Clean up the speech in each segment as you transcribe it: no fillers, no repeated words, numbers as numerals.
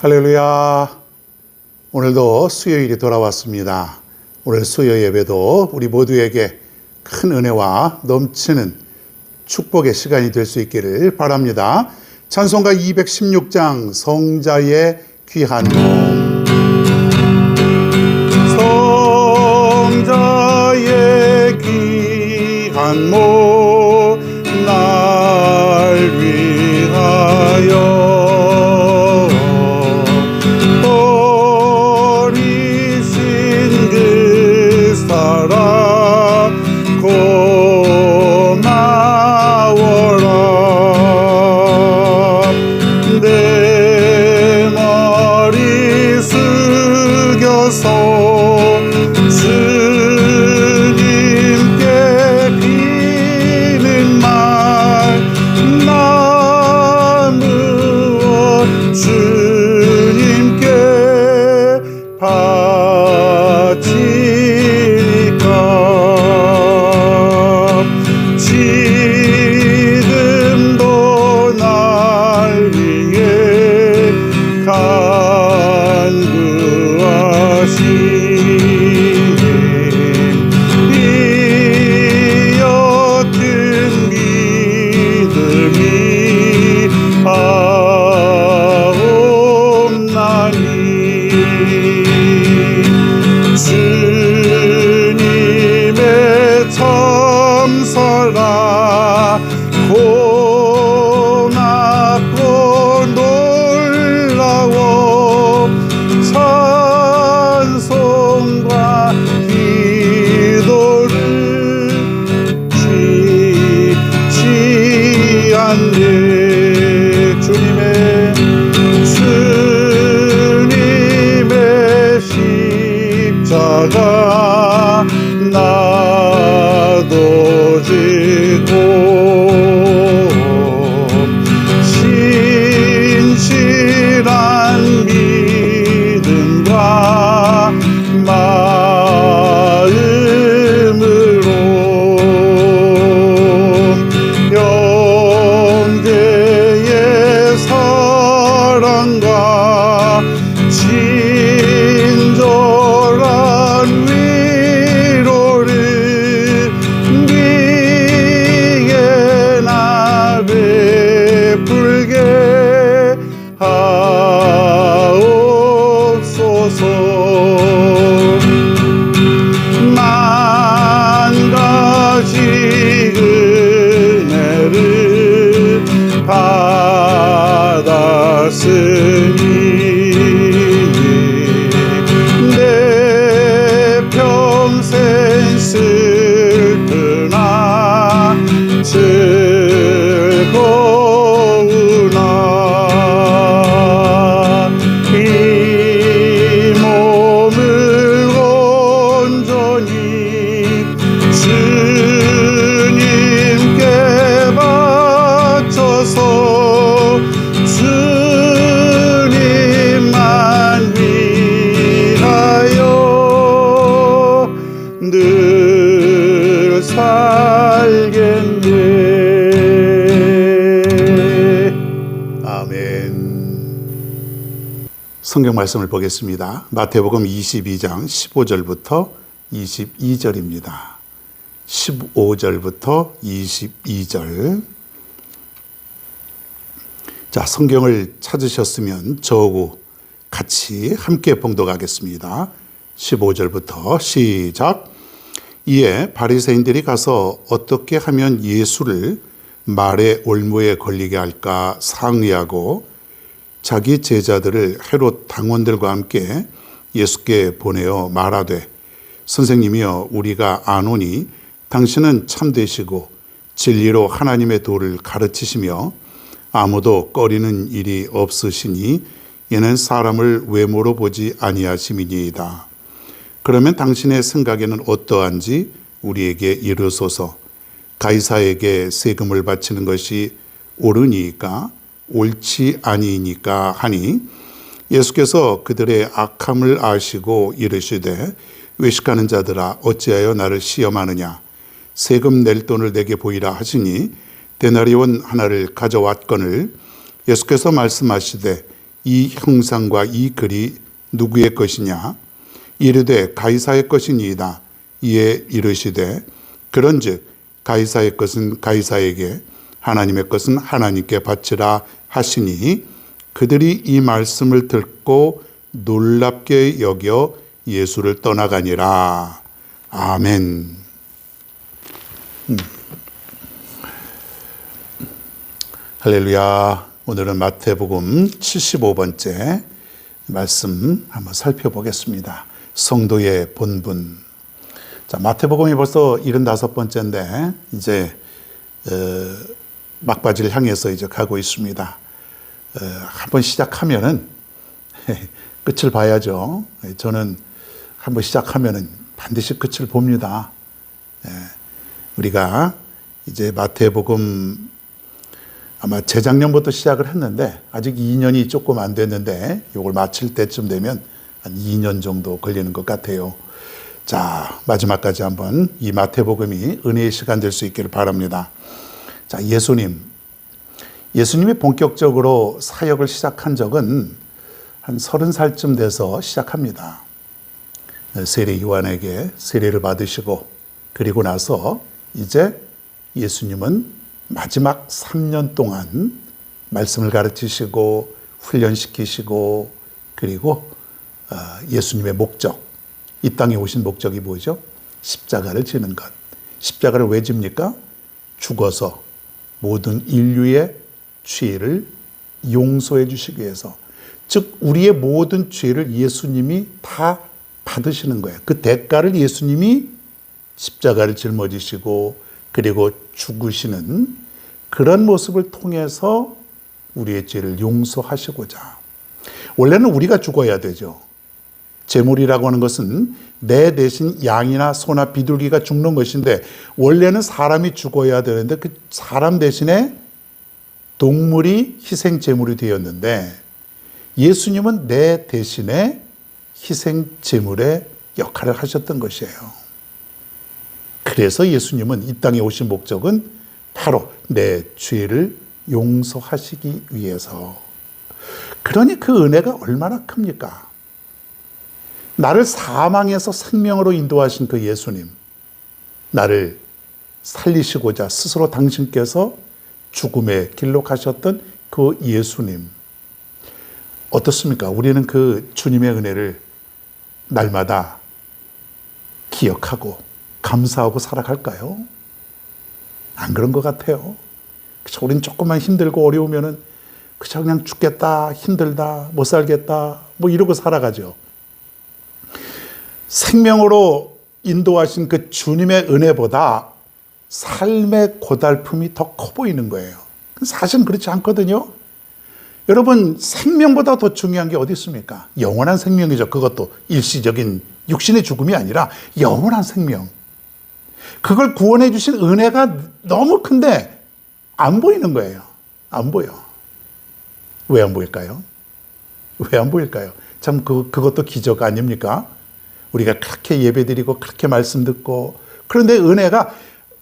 할렐루야. 오늘도 수요일이 돌아왔습니다. 오늘 수요 예배도 우리 모두에게 큰 은혜와 넘치는 축복의 시간이 될 수 있기를 바랍니다. 찬송가 216장 성자의 귀한 몸. 성자의 귀한 몸 날 위하여 나도 지고 신실한 믿음과 마음으로 형제의 사랑과 친절한 내 평생 슬프나 즐거우나 이 몸을 온전히 주님께 바쳐서 주님만 위하여 늘 살겠네. 아멘. 성경 말씀을 보겠습니다. 마태복음 22장 15절부터 22절입니다. 15절부터 22절. 자, 성경을 찾으셨으면 저하고 같이 함께 봉독하겠습니다. 15절부터 시작. 이에 바리새인들이 가서 어떻게 하면 예수를 말의 올무에 걸리게 할까 상의하고 자기 제자들을 헤롯 당원들과 함께 예수께 보내어 말하되 선생님이여 우리가 아노니 당신은 참되시고 진리로 하나님의 도를 가르치시며 아무도 꺼리는 일이 없으시니 이는 사람을 외모로 보지 아니하심이니이다. 그러면 당신의 생각에는 어떠한지 우리에게 이르소서. 가이사에게 세금을 바치는 것이 옳으니까 옳지 아니니까 하니 예수께서 그들의 악함을 아시고 이르시되 외식하는 자들아 어찌하여 나를 시험하느냐. 세금 낼 돈을 내게 보이라 하시니 데나리온 하나를 가져왔거늘 예수께서 말씀하시되 이 형상과 이 글이 누구의 것이냐? 이르되 가이사의 것이니이다. 이에 이르시되 그런즉 가이사의 것은 가이사에게 하나님의 것은 하나님께 바치라 하시니 그들이 이 말씀을 듣고 놀랍게 여겨 예수를 떠나가니라. 아멘. 할렐루야. 오늘은 마태복음 75번째 말씀 한번 살펴보겠습니다. 성도의 본분. 자, 마태복음이 벌써 75번째인데 이제 막바지를 향해서 이제 가고 있습니다. 한번 시작하면은 끝을 봐야죠. 저는 한번 시작하면은 반드시 끝을 봅니다. 우리가 이제 마태복음 아마 재작년부터 시작을 했는데 아직 2년이 조금 안 됐는데 이걸 마칠 때쯤 되면 한 2년 정도 걸리는 것 같아요. 자, 마지막까지 한번 이 마태복음이 은혜의 시간 될 수 있기를 바랍니다. 자, 예수님이 본격적으로 사역을 시작한 적은 한 30살쯤 돼서 시작합니다. 세례 요한에게 세례를 받으시고 그리고 나서 이제 예수님은 마지막 3년 동안 말씀을 가르치시고 훈련시키시고 그리고 예수님의 목적, 이 땅에 오신 목적이 뭐죠? 십자가를 지는 것. 십자가를 왜 집니까? 죽어서 모든 인류의 죄를 용서해 주시기 위해서. 즉 우리의 모든 죄를 예수님이 다 받으시는 거예요. 그 대가를 예수님이 십자가를 짊어지시고 그리고 죽으시는 그런 모습을 통해서 우리의 죄를 용서하시고자. 원래는 우리가 죽어야 되죠. 제물이라고 하는 것은 내 대신 양이나 소나 비둘기가 죽는 것인데 원래는 사람이 죽어야 되는데 그 사람 대신에 동물이 희생 제물이 되었는데 예수님은 내 대신에 희생 제물의 역할을 하셨던 것이에요. 그래서 예수님은 이 땅에 오신 목적은 바로 내 죄를 용서하시기 위해서. 그러니 그 은혜가 얼마나 큽니까? 나를 사망에서 생명으로 인도하신 그 예수님, 나를 살리시고자 스스로 당신께서 죽음의 길로 가셨던 그 예수님. 어떻습니까? 우리는 그 주님의 은혜를 날마다 기억하고 감사하고 살아갈까요? 안 그런 것 같아요. 그쵸? 우린 조금만 힘들고 어려우면은 그저 그냥 죽겠다, 힘들다, 못 살겠다, 뭐 이러고 살아가죠. 생명으로 인도하신 그 주님의 은혜보다 삶의 고달픔이 더 커 보이는 거예요. 사실은 그렇지 않거든요. 여러분, 생명보다 더 중요한 게 어디 있습니까? 영원한 생명이죠. 그것도 일시적인 육신의 죽음이 아니라 영원한 생명. 그걸 구원해 주신 은혜가 너무 큰데 안 보이는 거예요. 안 보여. 왜 안 보일까요? 왜 안 보일까요? 참 그것도 기적 아닙니까? 우리가 그렇게 예배드리고 그렇게 말씀 듣고 그런데 은혜가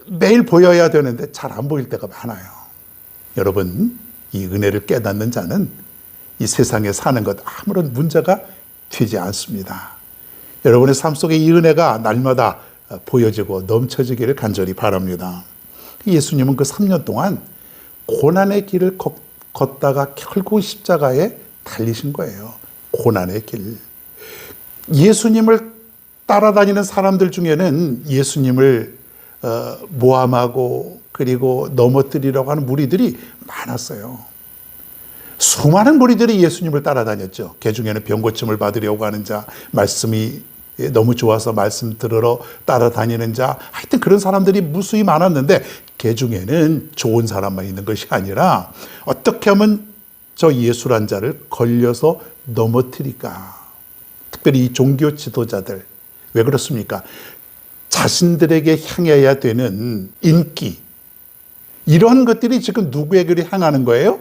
매일 보여야 되는데 잘 안 보일 때가 많아요. 여러분, 이 은혜를 깨닫는 자는 이 세상에 사는 것 아무런 문제가 되지 않습니다. 여러분의 삶 속에 이 은혜가 날마다 보여지고 넘쳐지기를 간절히 바랍니다. 예수님은 그 3년 동안 고난의 길을 걷다가 결국 십자가에 달리신 거예요. 고난의 길. 예수님을 따라다니는 사람들 중에는 예수님을 모함하고 그리고 넘어뜨리려고 하는 무리들이 많았어요. 수많은 무리들이 예수님을 따라다녔죠. 그 중에는 병고침을 받으려고 하는 자, 말씀이 너무 좋아서 말씀 들으러 따라다니는 자, 하여튼 그런 사람들이 무수히 많았는데 그 중에는 좋은 사람만 있는 것이 아니라 어떻게 하면 저 예수란 자를 걸려서 넘어뜨릴까. 특별히 이 종교 지도자들. 왜 그렇습니까? 자신들에게 향해야 되는 인기, 이런 것들이 지금 누구에게로 향하는 거예요?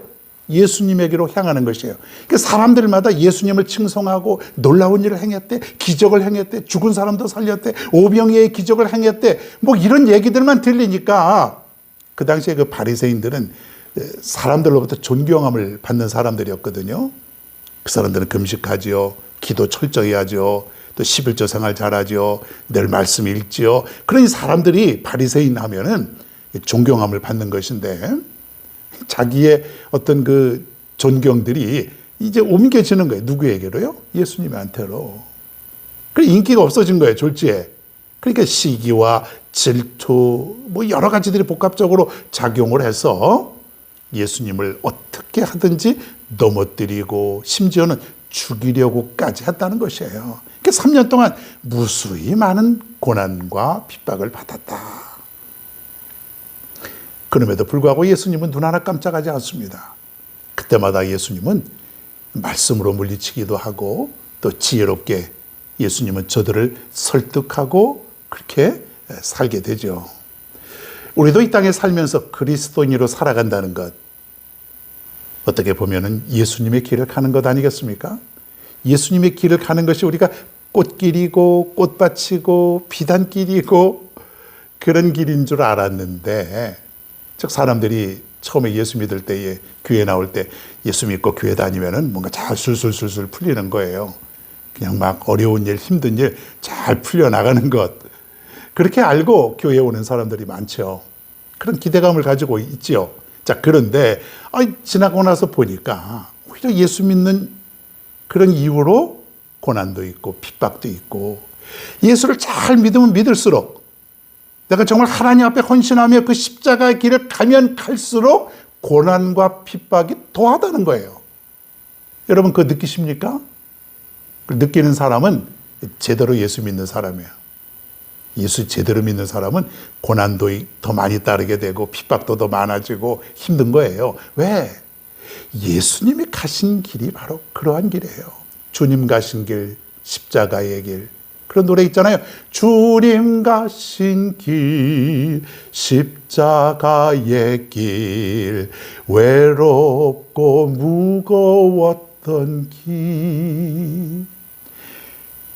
예수님에게로 향하는 것이에요. 그러니까 사람들마다 예수님을 칭송하고 놀라운 일을 행했대, 기적을 행했대, 죽은 사람도 살렸대, 오병이의 기적을 행했대, 뭐 이런 얘기들만 들리니까 그 당시에 그 바리새인들은 사람들로부터 존경함을 받는 사람들이었거든요. 그 사람들은 금식하지요. 기도 철저히 하죠. 또 11조 생활 잘하죠. 늘 말씀 읽지요. 그러니 사람들이 바리새인 하면은 존경함을 받는 것인데 자기의 어떤 그 존경들이 이제 옮겨지는 거예요. 누구에게로요? 예수님한테로. 그래 인기가 없어진 거예요. 졸지에. 그러니까 시기와 질투 뭐 여러 가지들이 복합적으로 작용을 해서 예수님을 어떻게 하든지 넘어뜨리고 심지어는 죽이려고까지 했다는 것이에요. 그러니까 3년 동안 무수히 많은 고난과 핍박을 받았다. 그럼에도 불구하고 예수님은 눈 하나 깜짝하지 않습니다. 그때마다 예수님은 말씀으로 물리치기도 하고 또 지혜롭게 예수님은 저들을 설득하고 그렇게 살게 되죠. 우리도 이 땅에 살면서 그리스도인으로 살아간다는 것, 어떻게 보면은 예수님의 길을 가는 것 아니겠습니까? 예수님의 길을 가는 것이 우리가 꽃길이고 꽃밭이고 비단길이고 그런 길인 줄 알았는데, 즉 사람들이 처음에 예수 믿을 때에 교회 나올 때 예수 믿고 교회 다니면은 뭔가 잘 술술술술 풀리는 거예요. 그냥 막 어려운 일, 힘든 일 잘 풀려나가는 것. 그렇게 알고 교회에 오는 사람들이 많죠. 그런 기대감을 가지고 있지요. 자, 그런데 지나고 나서 보니까 오히려 예수 믿는 그런 이유로 고난도 있고 핍박도 있고, 예수를 잘 믿으면 믿을수록 내가 정말 하나님 앞에 헌신하며 그 십자가의 길을 가면 갈수록 고난과 핍박이 더하다는 거예요. 여러분 그거 느끼십니까? 느끼는 사람은 제대로 예수 믿는 사람이에요. 예수 제대로 믿는 사람은 고난도 더 많이 따르게 되고 핍박도 더 많아지고 힘든 거예요. 왜? 예수님이 가신 길이 바로 그러한 길이에요. 주님 가신 길, 십자가의 길. 그런 노래 있잖아요. 주님 가신 길, 십자가의 길, 외롭고 무거웠던 길.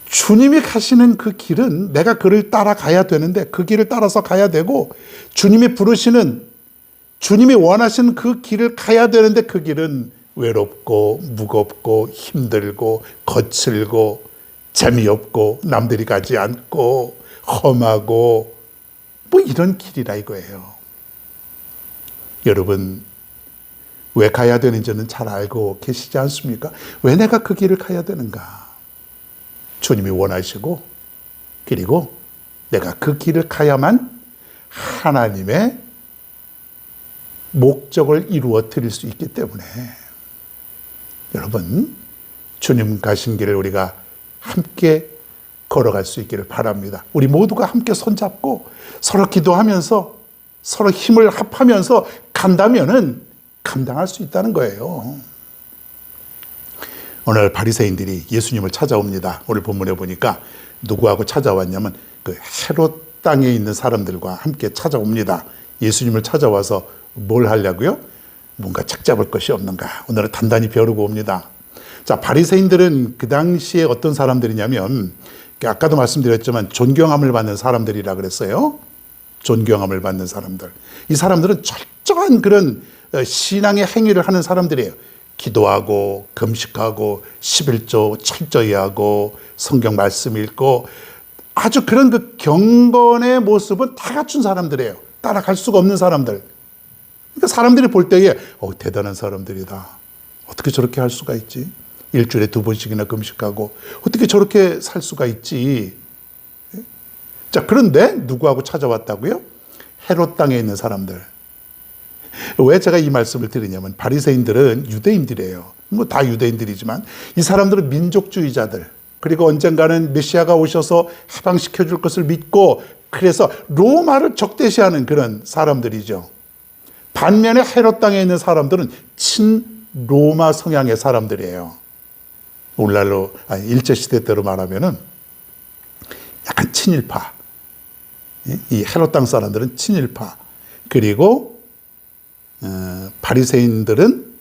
주님이 가시는 그 길은 내가 그를 따라가야 되는데, 그 길을 따라서 가야 되고, 주님이 부르시는, 주님이 원하시는 그 길을 가야 되는데 그 길은 외롭고 무겁고 힘들고 거칠고 재미없고 남들이 가지 않고 험하고 뭐 이런 길이라 이거예요. 여러분 왜 가야 되는지는 잘 알고 계시지 않습니까? 왜 내가 그 길을 가야 되는가? 주님이 원하시고, 그리고 내가 그 길을 가야만 하나님의 목적을 이루어 드릴 수 있기 때문에, 여러분 주님 가신 길을 우리가 함께 걸어갈 수 있기를 바랍니다. 우리 모두가 함께 손잡고 서로 기도하면서 서로 힘을 합하면서 간다면은 감당할 수 있다는 거예요. 오늘 바리새인들이 예수님을 찾아옵니다. 오늘 본문에 보니까 누구하고 찾아왔냐면 그 헤롯 땅에 있는 사람들과 함께 찾아옵니다. 예수님을 찾아와서 뭘 하려고요? 뭔가 착잡을 것이 없는가? 오늘은 단단히 벼르고 옵니다. 자, 바리새인들은 그 당시에 어떤 사람들이냐면, 아까도 말씀드렸지만 존경함을 받는 사람들이라 그랬어요. 존경함을 받는 사람들. 이 사람들은 철저한 그런 신앙의 행위를 하는 사람들이에요. 기도하고 금식하고 11조 철저히 하고 성경 말씀 읽고 아주 그런 그 경건의 모습은 다 갖춘 사람들이에요. 따라갈 수가 없는 사람들. 그러니까 사람들이 볼 때에 대단한 사람들이다. 어떻게 저렇게 할 수가 있지? 일주일에 2번씩이나 금식하고 어떻게 저렇게 살 수가 있지? 자, 그런데 누구하고 찾아왔다고요? 헤롯 땅에 있는 사람들. 왜 제가 이 말씀을 드리냐면, 바리새인들은 유대인들이에요. 뭐 다 유대인들이지만 이 사람들은 민족주의자들, 그리고 언젠가는 메시아가 오셔서 해방시켜 줄 것을 믿고, 그래서 로마를 적대시하는 그런 사람들이죠. 반면에 헤롯 땅에 있는 사람들은 친로마 성향의 사람들이에요. 오늘날로 일제시대 때로 말하면은 약간 친일파. 이 헤롯 땅 사람들은 친일파. 그리고 바리새인들은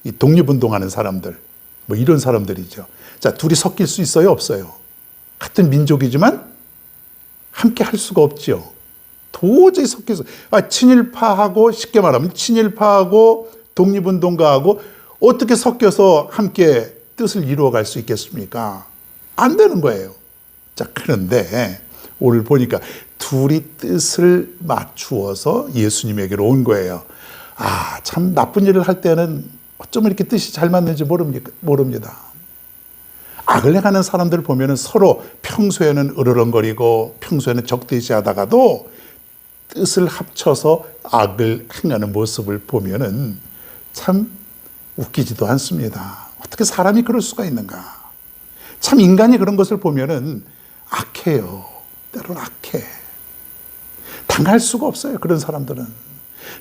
이 독립운동하는 사람들, 뭐 이런 사람들이죠. 자, 둘이 섞일 수 있어요, 없어요? 같은 민족이지만 함께 할 수가 없죠. 도저히 섞여서 친일파하고, 쉽게 말하면 친일파하고 독립운동가하고 어떻게 섞여서 함께 뜻을 이루어갈 수 있겠습니까? 안 되는 거예요. 자, 그런데 오늘 보니까 둘이 뜻을 맞추어서 예수님에게로 온 거예요. 아, 참 나쁜 일을 할 때는 어쩜 이렇게 뜻이 잘 맞는지 모릅니다. 악을 행하는 사람들 보면은 서로 평소에는 으르렁거리고 평소에는 적대시하다가도 뜻을 합쳐서 악을 행하는 모습을 보면은 참 웃기지도 않습니다. 어떻게 사람이 그럴 수가 있는가? 참 인간이 그런 것을 보면은 악해요. 때로는 악해. 당할 수가 없어요. 그런 사람들은.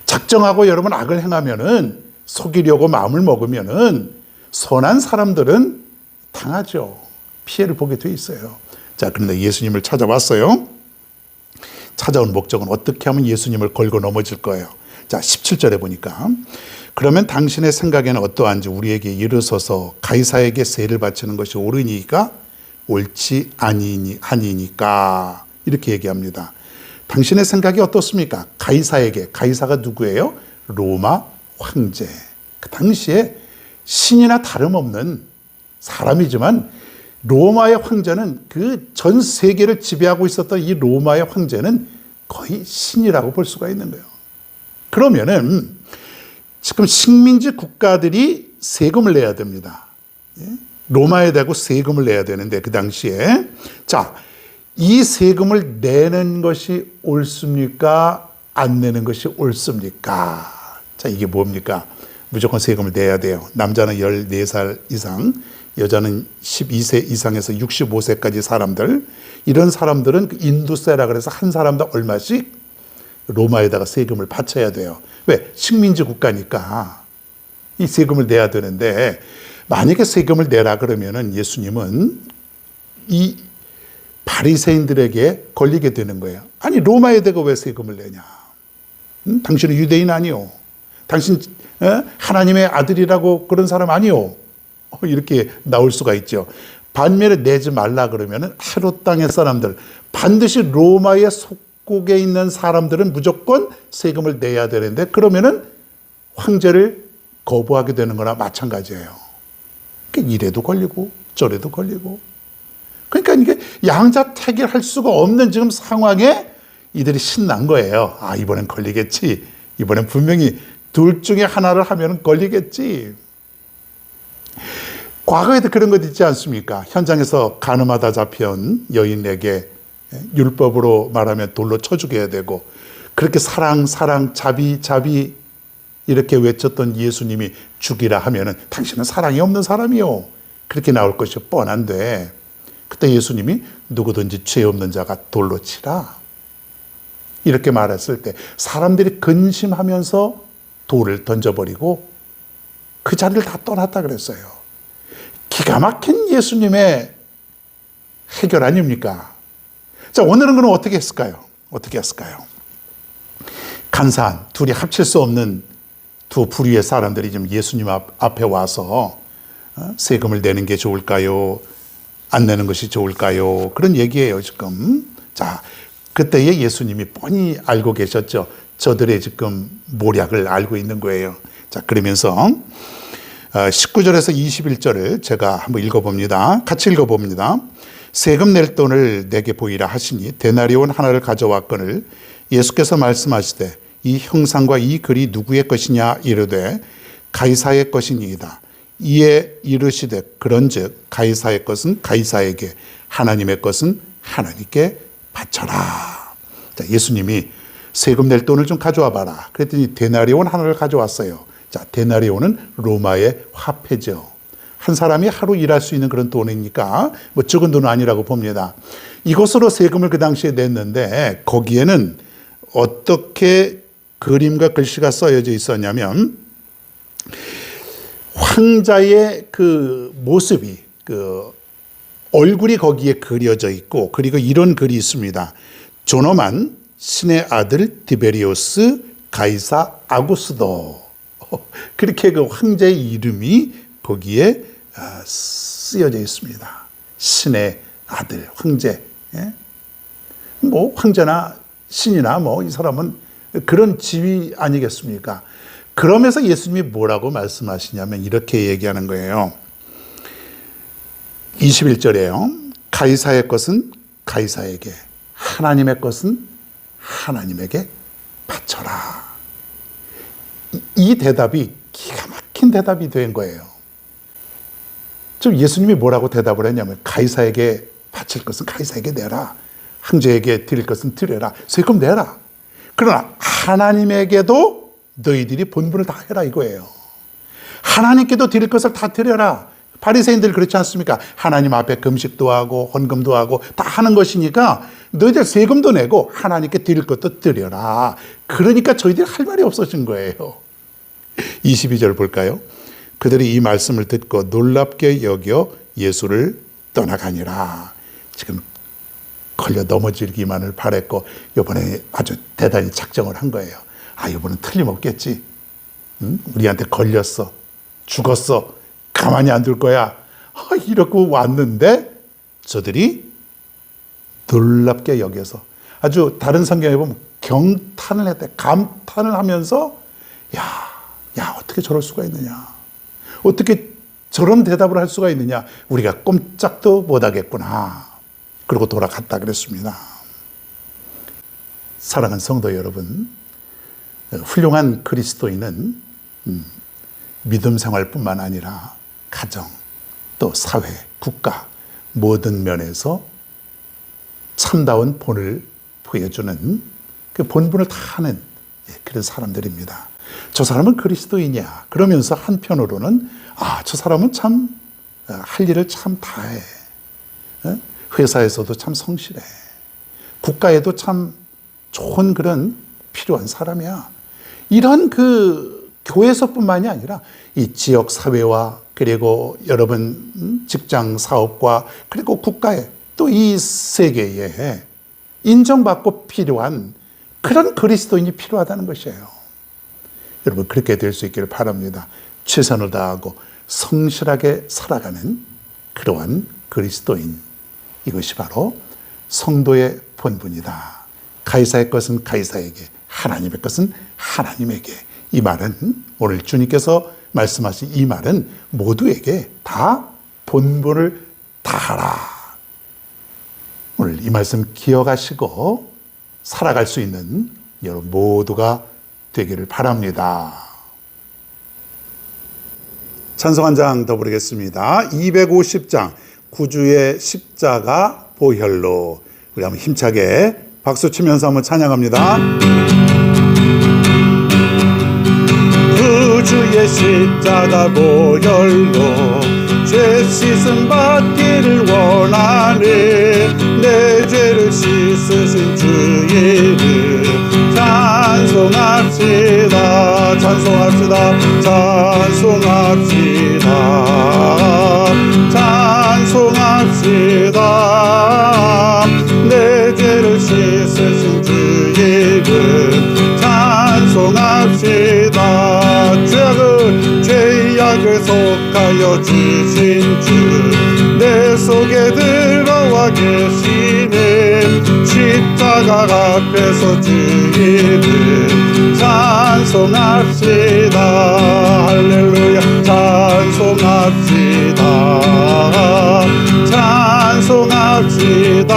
작정하고 여러분 악을 행하면은 속이려고 마음을 먹으면은 선한 사람들은 당하죠. 피해를 보게 돼 있어요. 자, 그런데 예수님을 찾아왔어요. 찾아온 목적은 어떻게 하면 예수님을 걸고 넘어질 거예요. 자, 17절에 보니까 그러면 당신의 생각에는 어떠한지 우리에게 이르소서. 가이사에게 세를 바치는 것이 옳으니까 옳지 아니니까 이렇게 얘기합니다. 당신의 생각이 어떻습니까? 가이사에게. 가이사가 누구예요? 로마 황제. 그 당시에 신이나 다름없는 사람이지만 로마의 황제는 그 전 세계를 지배하고 있었던 이 로마의 황제는 거의 신이라고 볼 수가 있는 거예요. 그러면은 지금 식민지 국가들이 세금을 내야 됩니다. 로마에 대고 세금을 내야 되는데 그 당시에 자, 이 세금을 내는 것이 옳습니까? 안 내는 것이 옳습니까? 자, 이게 뭡니까? 무조건 세금을 내야 돼요. 남자는 14살 이상, 여자는 12세 이상에서 65세까지 사람들, 이런 사람들은 인두세라 그래서 한 사람당 얼마씩 로마에다가 세금을 바쳐야 돼요. 왜? 식민지 국가니까 이 세금을 내야 되는데 만약에 세금을 내라 그러면은 예수님은 이 바리새인들에게 걸리게 되는 거예요. 아니 로마에다가 왜 세금을 내냐? 당신은 유대인 아니요? 당신 하나님의 아들이라고 그런 사람 아니요? 이렇게 나올 수가 있죠. 반면에 내지 말라 그러면은 헤롯 땅의 사람들, 반드시 로마의 속국에 있는 사람들은 무조건 세금을 내야 되는데 그러면은 황제를 거부하게 되는 거나 마찬가지예요. 그러니까 이래도 걸리고 저래도 걸리고. 그러니까 이게 양자택일할 수가 없는 지금 상황에 이들이 신난 거예요. 아, 이번엔 걸리겠지. 이번엔 분명히 둘 중에 하나를 하면 걸리겠지. 과거에도 그런 것 있지 않습니까? 현장에서 가늠하다 잡혀온 여인에게 율법으로 말하면 돌로 쳐 죽여야 되고 그렇게 사랑 자비 이렇게 외쳤던 예수님이 죽이라 하면은 당신은 사랑이 없는 사람이요. 그렇게 나올 것이 뻔한데 그때 예수님이 누구든지 죄 없는 자가 돌로 치라. 이렇게 말했을 때 사람들이 근심하면서 돌을 던져버리고 그 자리를 다 떠났다 그랬어요. 기가 막힌 예수님의 해결 아닙니까? 자, 오늘은 그럼 어떻게 했을까요? 간사한 둘이 합칠 수 없는 두 부류의 사람들이 지금 예수님 앞에 와서 세금을 내는 게 좋을까요? 안 내는 것이 좋을까요? 그런 얘기예요, 지금. 자, 그때에 예수님이 뻔히 알고 계셨죠. 저들의 지금 모략을 알고 있는 거예요. 자, 그러면서 19절에서 21절을 제가 한번 읽어봅니다. 같이 읽어봅니다. 세금 낼 돈을 내게 보이라 하시니 데나리온 하나를 가져왔거늘 예수께서 말씀하시되 이 형상과 이 글이 누구의 것이냐 이르되 가이사의 것이니이다. 이에 이르시되 그런즉 가이사의 것은 가이사에게 하나님의 것은 하나님께 바쳐라. 자, 예수님이 세금 낼 돈을 좀 가져와 봐라. 그랬더니 데나리온 하나를 가져왔어요. 자, 데나리온은 로마의 화폐죠. 한 사람이 하루 일할 수 있는 그런 돈이니까 뭐 적은 돈은 아니라고 봅니다. 이것으로 세금을 그 당시에 냈는데 거기에는 어떻게 그림과 글씨가 써여져 있었냐면 황자의 그 모습이 그 얼굴이 거기에 그려져 있고 그리고 이런 글이 있습니다. 존엄한 신의 아들 디베리오스 가이사 아구스도. 그렇게 그 황제의 이름이 거기에 쓰여져 있습니다. 신의 아들, 황제. 뭐 황제나 신이나 뭐 이 사람은 그런 지위 아니겠습니까? 그러면서 예수님이 뭐라고 말씀하시냐면 이렇게 얘기하는 거예요. 21절에요. 가이사의 것은 가이사에게, 하나님의 것은 하나님에게 바쳐라. 이 대답이 기가 막힌 대답이 된 거예요. 좀 예수님이 뭐라고 대답을 했냐면, 가이사에게 바칠 것은 가이사에게 내라, 황제에게 드릴 것은 드려라, 세금 내라. 그러나 하나님에게도 너희들이 본분을 다 해라 이거예요. 하나님께도 드릴 것을 다 드려라. 바리새인들 그렇지 않습니까? 하나님 앞에 금식도 하고 헌금도 하고 다 하는 것이니까 너희들 세금도 내고 하나님께 드릴 것도 드려라. 그러니까 저희들이 할 말이 없어진 거예요. 22절 볼까요? 그들이 이 말씀을 듣고 놀랍게 여겨 예수를 떠나가니라. 지금 걸려 넘어지기만을 바랬고 이번에 아주 대단히 작정을 한 거예요. 아, 이번엔 틀림없겠지. 응? 우리한테 걸렸어, 죽었어, 가만히 안 둘 거야. 이러고 왔는데 저들이 놀랍게 여겨서, 아주 다른 성경에 보면 경탄을 했대. 감탄을 하면서 야 어떻게 저럴 수가 있느냐, 어떻게 저런 대답을 할 수가 있느냐, 우리가 꼼짝도 못하겠구나. 그리고 돌아갔다 그랬습니다. 사랑하는 성도 여러분, 훌륭한 그리스도인은 믿음 생활뿐만 아니라 가정, 또 사회, 국가 모든 면에서 참다운 본을 보여주는 그 본분을 다 하는 그런 사람들입니다. 저 사람은 그리스도이냐 그러면서 한편으로는 저 사람은 참 할 일을 참 다해, 회사에서도 참 성실해, 국가에도 참 좋은 그런 필요한 사람이야. 이런 그 교회에서뿐만이 아니라 이 지역 사회와 그리고 여러분 직장 사업과 그리고 국가에 또 이 세계에 인정받고 필요한 그런 그리스도인이 필요하다는 것이에요. 여러분 그렇게 될 수 있기를 바랍니다. 최선을 다하고 성실하게 살아가는 그러한 그리스도인, 이것이 바로 성도의 본분이다. 가이사의 것은 가이사에게, 하나님의 것은 하나님에게. 이 말은, 오늘 주님께서 말씀하신 이 말은 모두에게 다 본분을 다하라. 오늘 이 말씀 기억하시고 살아갈 수 있는 여러분 모두가 되기를 바랍니다. 찬송 한 장 더 부르겠습니다. 250장 구주의 십자가 보혈로. 우리 한번 힘차게 박수 치면서 한번 찬양합니다. 구주의 십자가 보혈로 죄 씻음 받기를 원하네. 내 죄를 씻으신 주의 이름 찬송합시다. 찬송합시다. 찬송합시다. 찬송합시다. 내 죄를 씻으신 주의 이름 찬송합시다. 죄악을 속하여 주신 주 내 속에 들어와 계시네. 십자가 앞에서 주 이름 찬송합시다. 할렐루야. 찬송합시다. 찬송합시다.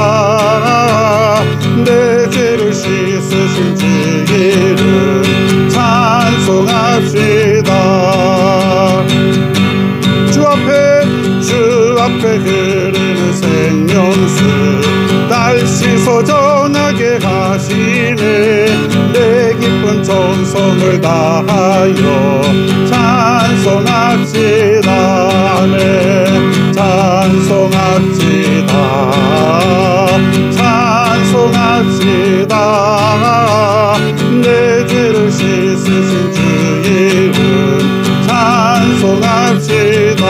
내 죄를 씻으신 주 이름 찬송합시다. 주 앞에 흐르는 생명수 날 씻어 정하게 하시네. 내 기쁜 정성을 다하여 찬송합시다. 아멘. 찬송합시다. 찬송합시다. 내 죄를 씻으신 주 이름 찬송합시다.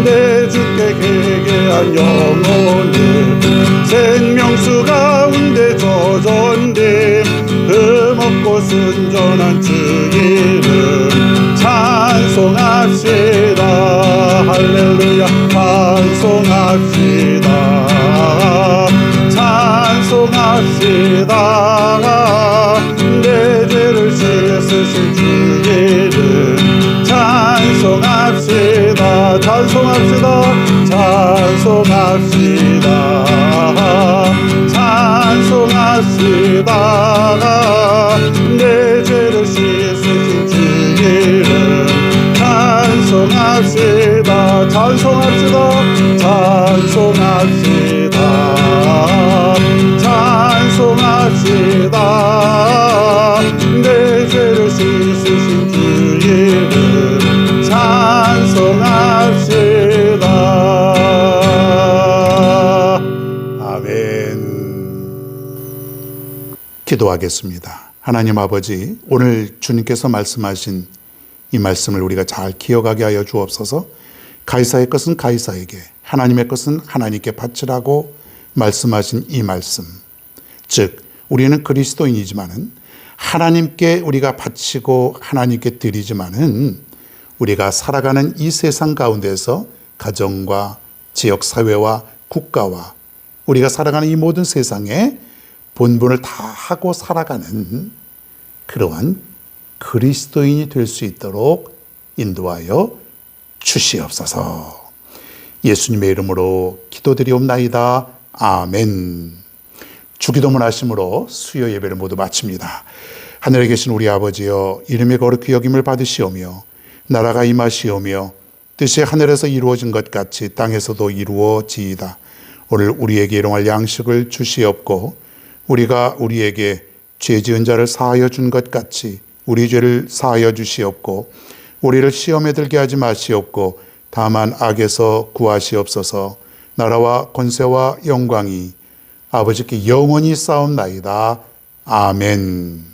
내 주께 회개한 영혼을 생명수 가운데 젖었네. 흠없고 순전한 주 이름 찬송합시다. 할렐루야. 찬송합시다. 찬송합시다. 내 죄를 씻으신 주 이름 찬송합시다. 찬송합시다. 찬송합시다. 찬송합시다. 내 죄를 씻으신 주 이름 찬송합시다. 찬송합시다. 찬송합시다. 찬송합시다. 내 죄를 씻으신 주 이름 찬송합시다. 아멘. 기도하겠습니다. 하나님 아버지, 오늘 주님께서 말씀하신 이 말씀을 우리가 잘 기억하게 하여 주옵소서. 가이사의 것은 가이사에게, 하나님의 것은 하나님께 바치라고 말씀하신 이 말씀, 즉 우리는 그리스도인이지만은 하나님께 우리가 바치고 하나님께 드리지만은 우리가 살아가는 이 세상 가운데서 가정과 지역사회와 국가와 우리가 살아가는 이 모든 세상에 본분을 다 하고 살아가는 그러한 그리스도인이 될 수 있도록 인도하여 주시옵소서. 예수님의 이름으로 기도드리옵나이다. 아멘. 주기도문 하심으로 수요 예배를 모두 마칩니다. 하늘에 계신 우리 아버지여, 이름이 거룩히 여김을 받으시오며 나라가 임하시오며 뜻이 하늘에서 이루어진 것 같이 땅에서도 이루어지이다. 오늘 우리에게 일용할 양식을 주시옵고 우리가 우리에게 죄 지은 자를 사하여 준 것 같이 우리 죄를 사하여 주시옵고 우리를 시험에 들게 하지 마시옵고 다만 악에서 구하시옵소서. 나라와 권세와 영광이 아버지께 영원히 싸움나이다. 아멘.